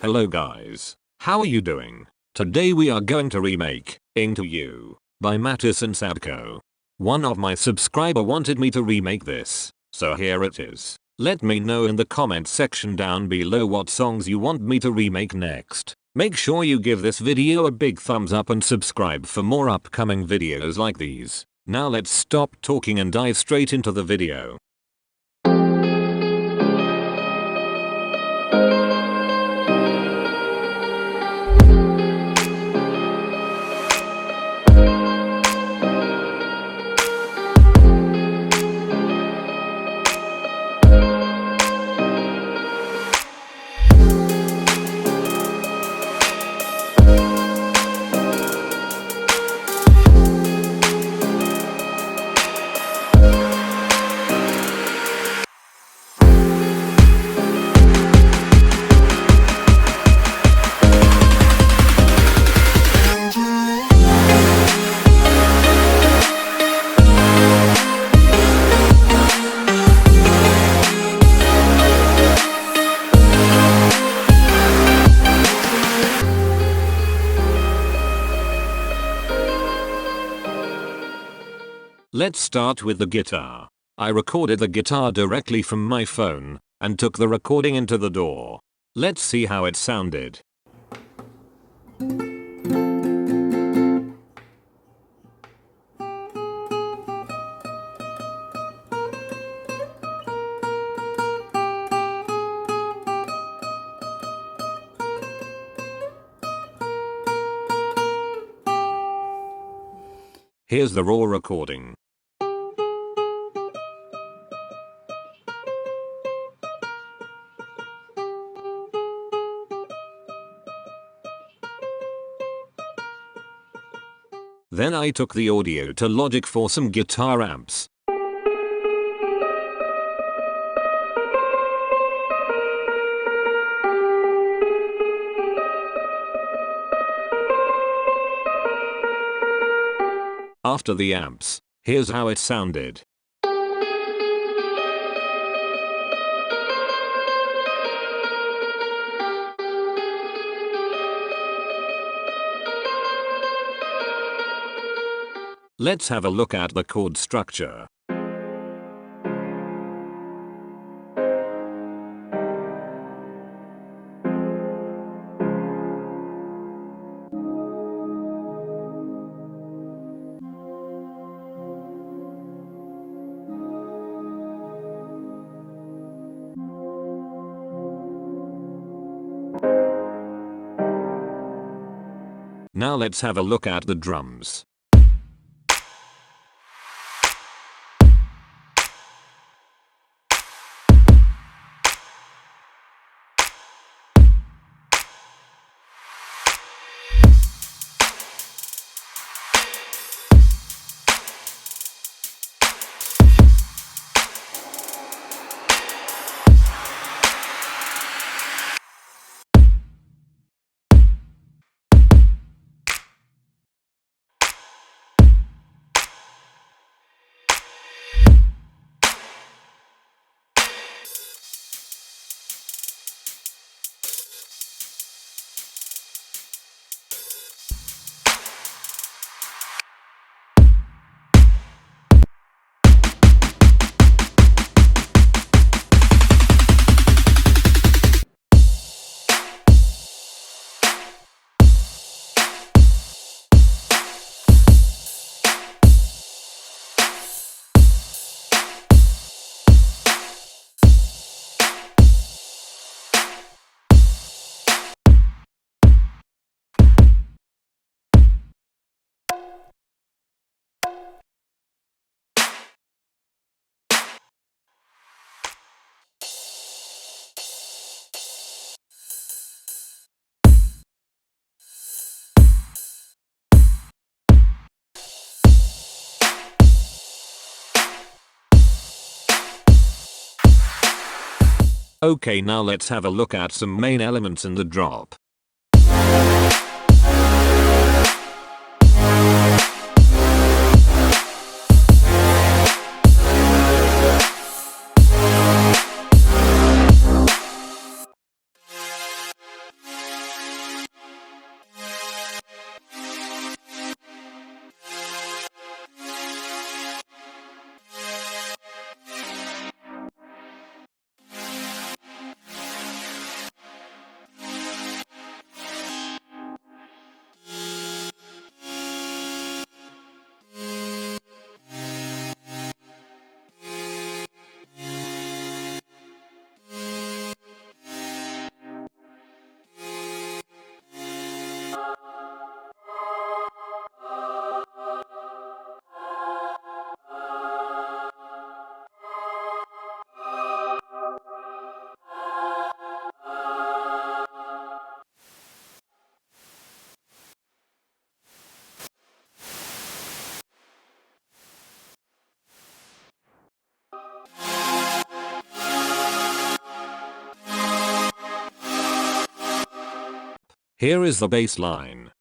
Hello guys, how are you doing? Today we are going to remake Into You by Matisse and Sadko. One of my subscriber wanted me to remake this, so here it is. Let me know in the comment section down below what songs you want me to remake next. Make sure you give this video a big thumbs up and subscribe for more upcoming videos like these. Now let's stop talking and dive straight into the video. Let's start with the guitar. I recorded the guitar directly from my phone and took the recording into the DAW. Let's see how it sounded. Here's the raw recording. Then I took the audio to Logic for some guitar amps. After the amps, here's how it sounded. Let's have a look at the chord structure. Now let's have a look at the drums. Okay, now let's have a look at some main elements in the drop. Here is the bass line.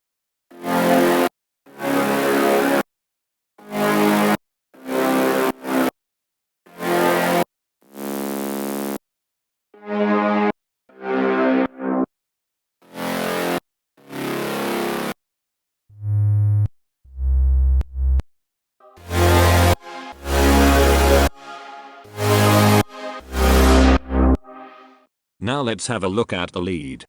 Now let's have a look at the lead.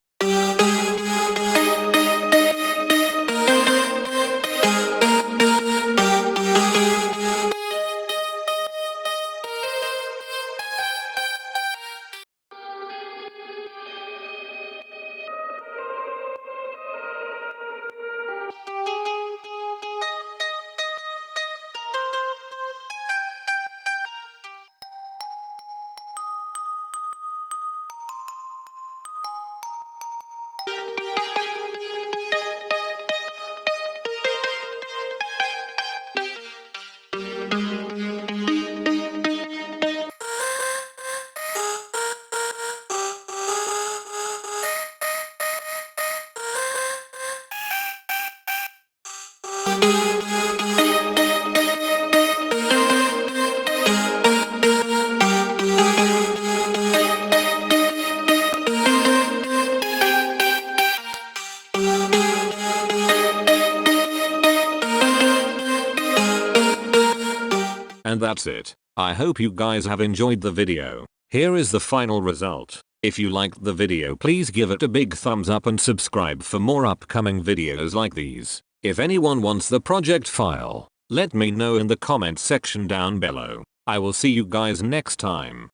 And that's it. I hope you guys have enjoyed the video. Here is the final result. If you liked the video, please give it a big thumbs up and subscribe for more upcoming videos like these. If anyone wants the project file, let me know in the comment section down below. I will see you guys next time.